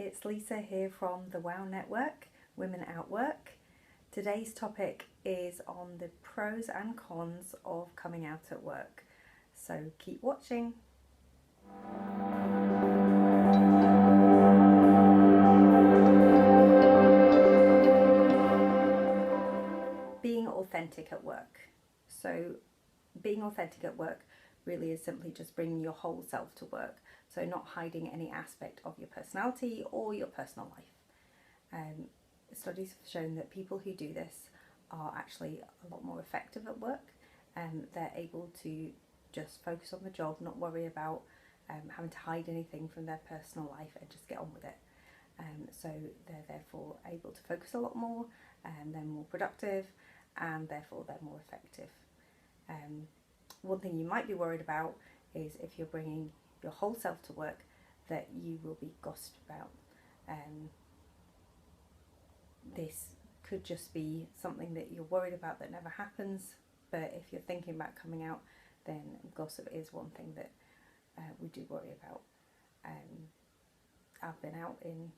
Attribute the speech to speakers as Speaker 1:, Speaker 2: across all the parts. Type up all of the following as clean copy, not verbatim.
Speaker 1: it's Lisa here from the WOW Network, Women at Work. Today's topic is on the pros and cons of coming out at work. So keep watching. Being authentic at work. So being authentic at work really is simply just bringing your whole self to work. So not hiding any aspect of your personality or your personal life. Studies have shown that people who do this are actually a lot more effective at work, and they're able to just focus on the job, not worry about having to hide anything from their personal life and just get on with it. So they're therefore able to focus a lot more, and they're more productive, and therefore they're more effective. One thing you might be worried about is if you're bringing your whole self to work, that you will be gossiped about. This could just be something that you're worried about that never happens, but if you're thinking about coming out, then gossip is one thing that we do worry about. I've been out in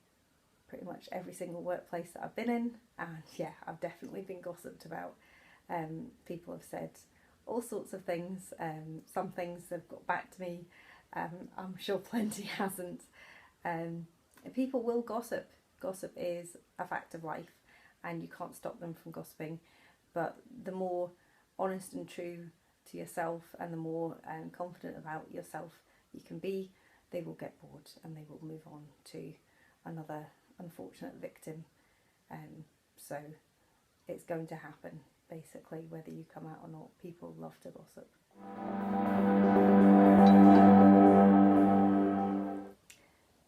Speaker 1: pretty much every single workplace that I've been in, and yeah, I've definitely been gossiped about. People have said all sorts of things. Some things have got back to me. I'm sure plenty hasn't. People will gossip. Gossip is a fact of life, and you can't stop them from gossiping. But the more honest and true to yourself, and the more confident about yourself you can be, they will get bored and they will move on to another unfortunate victim. So it's going to happen, basically, whether you come out or not. People love to gossip.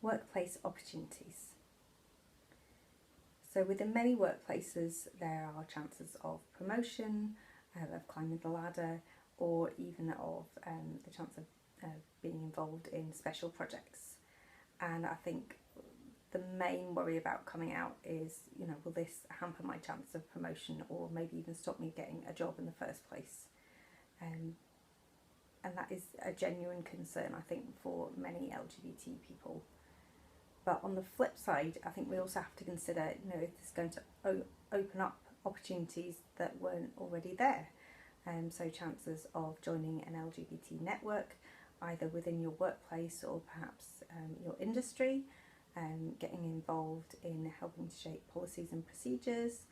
Speaker 1: Workplace opportunities. So within many workplaces there are chances of promotion, of climbing the ladder, or even of the chance of being involved in special projects. And I think the main worry about coming out is, will this hamper my chance of promotion, or maybe even stop me getting a job in the first place? And that is a genuine concern, I think, for many LGBT people. But on the flip side, I think we also have to consider, if this is going to open up opportunities that weren't already there. So chances of joining an LGBT network, either within your workplace or perhaps your industry, getting involved in helping to shape policies and procedures,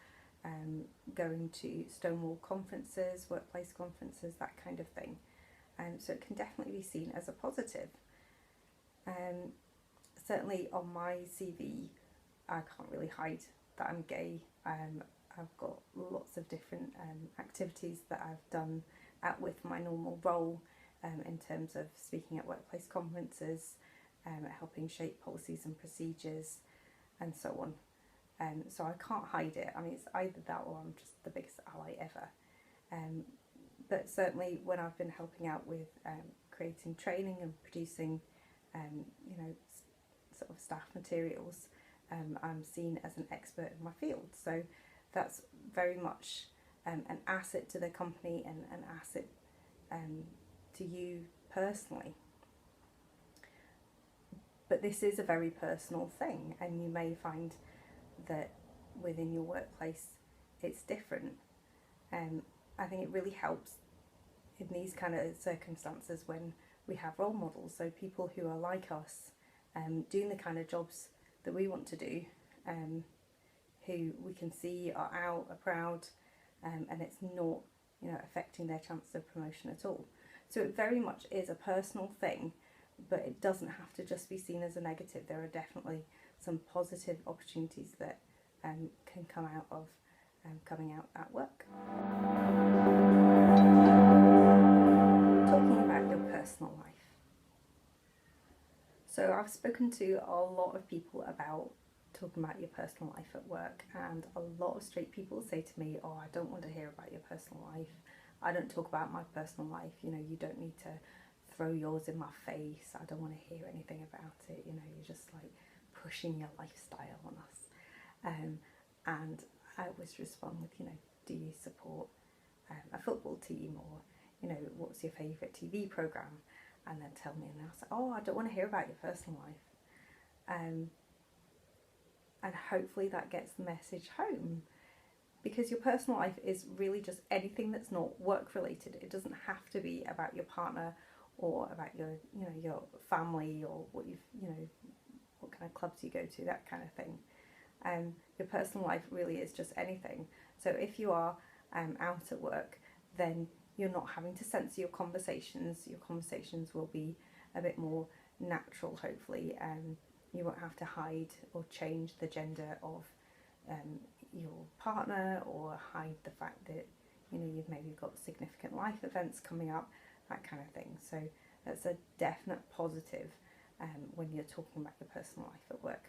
Speaker 1: going to Stonewall conferences, workplace conferences, that kind of thing. So it can definitely be seen as a positive. Certainly on my CV, I can't really hide that I'm gay. I've got lots of different activities that I've done with my normal role, in terms of speaking at workplace conferences, helping shape policies and procedures, and so on. So I can't hide it. I mean, it's either that or I'm just the biggest ally ever. But certainly when I've been helping out with creating training and producing, sort of staff materials, I'm seen as an expert in my field. So that's very much an asset to the company and an asset to you personally. But this is a very personal thing, and you may find that within your workplace it's different. I think it really helps in these kind of circumstances when we have role models, so people who are like us, doing the kind of jobs that we want to do, who we can see are out, are proud, and it's not, affecting their chance of promotion at all. So it very much is a personal thing, but it doesn't have to just be seen as a negative. There are definitely some positive opportunities that can come out of coming out at work. Talking about your personal life. So I've spoken to a lot of people about talking about your personal life at work, and a lot of straight people say to me, I don't want to hear about your personal life. I don't talk about my personal life, you don't need to throw yours in my face. I don't want to hear anything about it, you're just like pushing your lifestyle on us. And I always respond with, do you support a football team, or, what's your favourite TV programme? And then tell me, and they'll say, I don't want to hear about your personal life. and hopefully that gets the message home, because your personal life is really just anything that's not work related. It doesn't have to be about your partner or about your, you know, your family, or what you've, you know, what kind of clubs you go to, that kind of thing. Your personal life really is just anything. So if you are out at work, then you're not having to censor your conversations. Your conversations will be a bit more natural, hopefully. You won't have to hide or change the gender of your partner, or hide the fact that, you know, you've maybe got significant life events coming up, that kind of thing. So that's a definite positive when you're talking about your personal life at work.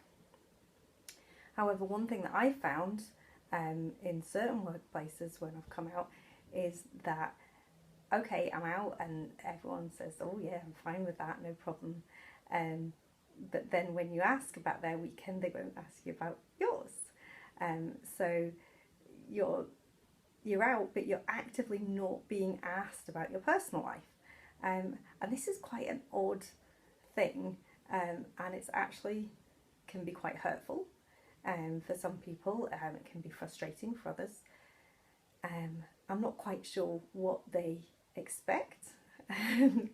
Speaker 1: However, one thing that I found in certain workplaces when I've come out is that, okay, I'm out and everyone says, oh yeah, I'm fine with that, no problem. But then when you ask about their weekend, they won't ask you about yours. So you're out, but you're actively not being asked about your personal life. And this is quite an odd thing, and it's actually can be quite hurtful. For some people, it can be frustrating for others. I'm not quite sure what they expect.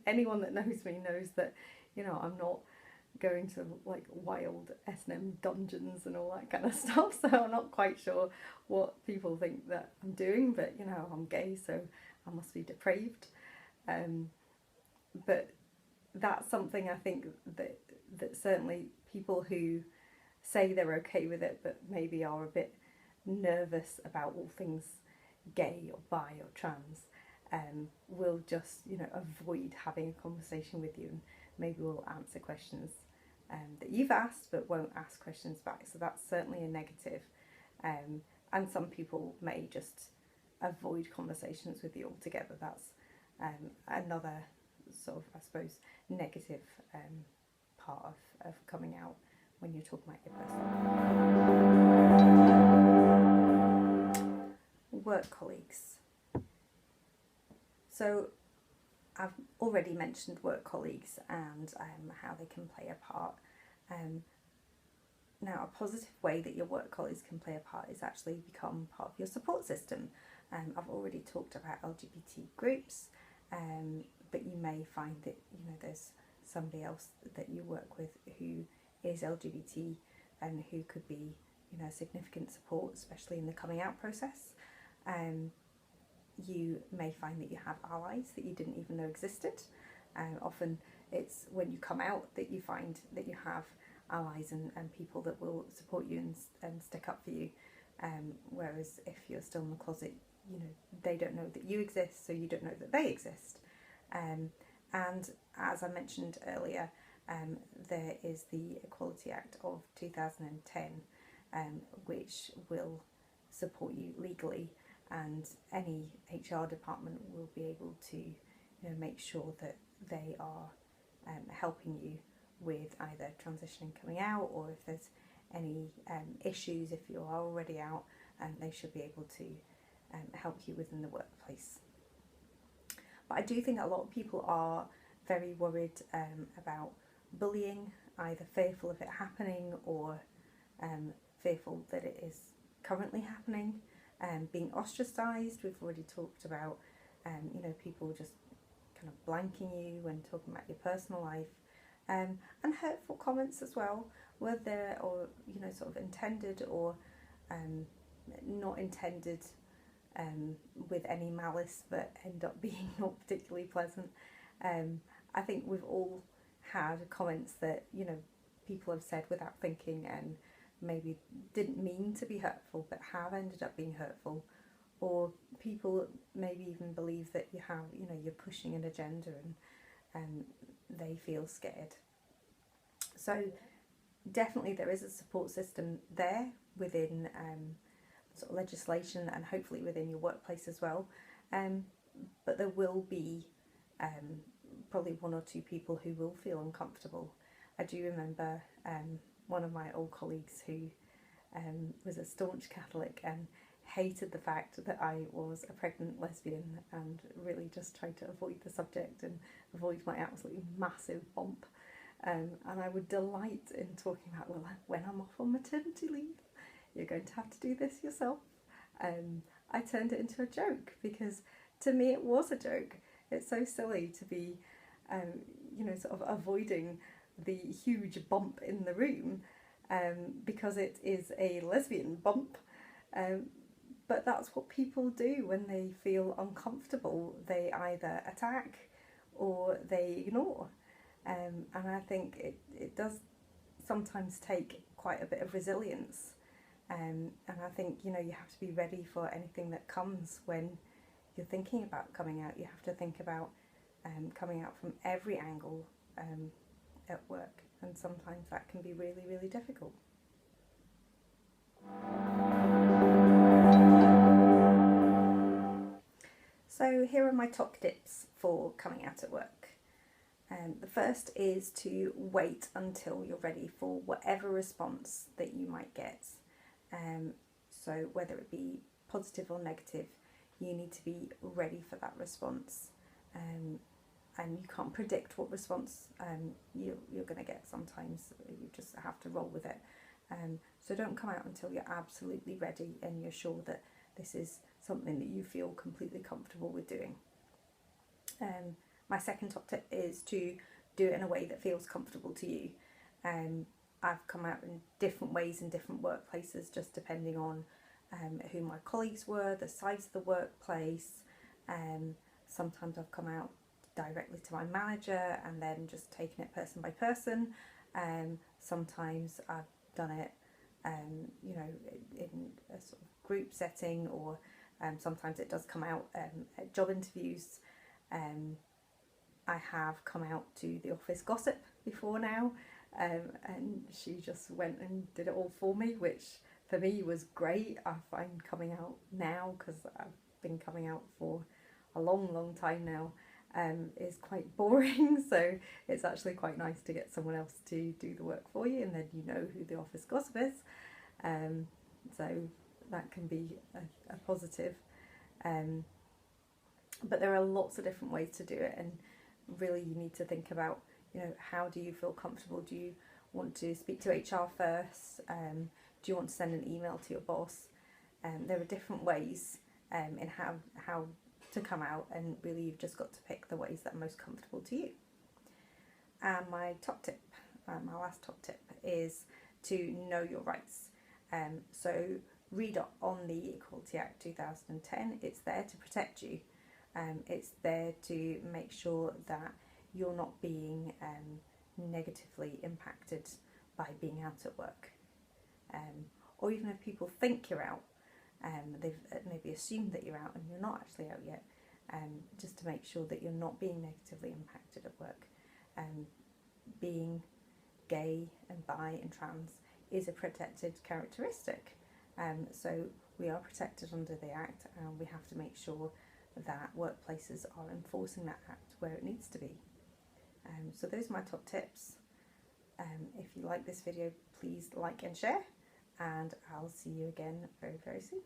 Speaker 1: Anyone that knows me knows that, you know, I'm not going to like wild S&M dungeons and all that kind of stuff, so I'm not quite sure what people think that I'm doing, but you know, I'm gay, so I must be depraved. But that's something I think that certainly people who say they're okay with it but maybe are a bit nervous about all things gay or bi or trans will just, you know, avoid having a conversation with you, and maybe will answer questions that you've asked but won't ask questions back. So that's certainly a negative. And some people may just avoid conversations with you altogether. That's another sort of, I suppose, negative part of coming out when you're talking about your personal life. Work colleagues. So I've already mentioned work colleagues and how they can play a part. Now, a positive way that your work colleagues can play a part is actually become part of your support system. I've already talked about LGBT groups, but you may find that, you know, there's somebody else that you work with who is LGBT and who could be, you know, significant support, especially in the coming out process. You may find that you have allies that you didn't even know existed. Often it's when you come out that you find that you have allies and people that will support you and stick up for you. Whereas if you're still in the closet, you know, they don't know that you exist, so you don't know that they exist. And as I mentioned earlier, there is the Equality Act of 2010, which will support you legally, and any HR department will be able to, you know, make sure that they are helping you with either transitioning, coming out, or if there's any issues, if you are already out, they should be able to help you within the workplace. But I do think a lot of people are very worried about bullying, either fearful of it happening or fearful that it is currently happening. Being ostracised, we've already talked about, you know, people just kind of blanking you when talking about your personal life, and hurtful comments as well, whether or, you know, sort of intended or not intended, with any malice, but end up being not particularly pleasant. I think we've all had comments that, you know, people have said without thinking and maybe didn't mean to be hurtful but have ended up being hurtful, or people maybe even believe that you have, you know, you're pushing an agenda and they feel scared. So definitely there is a support system there within sort of legislation and hopefully within your workplace as well, but there will be probably one or two people who will feel uncomfortable. I do remember one of my old colleagues who was a staunch Catholic and hated the fact that I was a pregnant lesbian, and really just tried to avoid the subject and avoid my absolutely massive bump. And I would delight in talking about, well, when I'm off on maternity leave, you're going to have to do this yourself. I turned it into a joke because to me it was a joke. It's so silly to be, sort of avoiding the huge bump in the room because it is a lesbian bump. But that's what people do when they feel uncomfortable. They either attack or they ignore. And I think it does sometimes take quite a bit of resilience. And I think, you have to be ready for anything that comes when you're thinking about coming out. You have to think about coming out from every angle at work. And sometimes that can be really, really difficult. So here are my top tips for coming out at work. The first is to wait until you're ready for whatever response that you might get. So whether it be positive or negative, you need to be ready for that response. And you can't predict what response you're going to get sometimes. You just have to roll with it. So don't come out until you're absolutely ready and you're sure that this is something that you feel completely comfortable with doing. My second top tip is to do it in a way that feels comfortable to you. I've come out in different ways in different workplaces, just depending on who my colleagues were, the size of the workplace. Sometimes I've come out directly to my manager and then just taken it person by person. Sometimes I've done it in a sort of group setting, or sometimes it does come out at job interviews. I have come out to the office gossip before now, and she just went and did it all for me, which for me was great. I find coming out now, because I've been coming out for a long time now, is quite boring, so it's actually quite nice to get someone else to do the work for you, and then you know who the office gossip is. So that can be a positive. But there are lots of different ways to do it, and really you need to think about, how do you feel comfortable? Do you want to speak to HR first? Do you want to send an email to your boss? There are different ways in how to come out, and really you've just got to pick the ways that are most comfortable to you. And my top tip, my last top tip, is to know your rights. So read up on the Equality Act 2010. It's there to protect you. It's there to make sure that you're not being negatively impacted by being out at work. Or even if people think you're out, they've maybe assumed that you're out and you're not actually out yet, just to make sure that you're not being negatively impacted at work. Being gay and bi and trans is a protected characteristic. So we are protected under the Act, and we have to make sure that workplaces are enforcing that Act where it needs to be. So those are my top tips. If you like this video, please like and share, and I'll see you again very, very soon.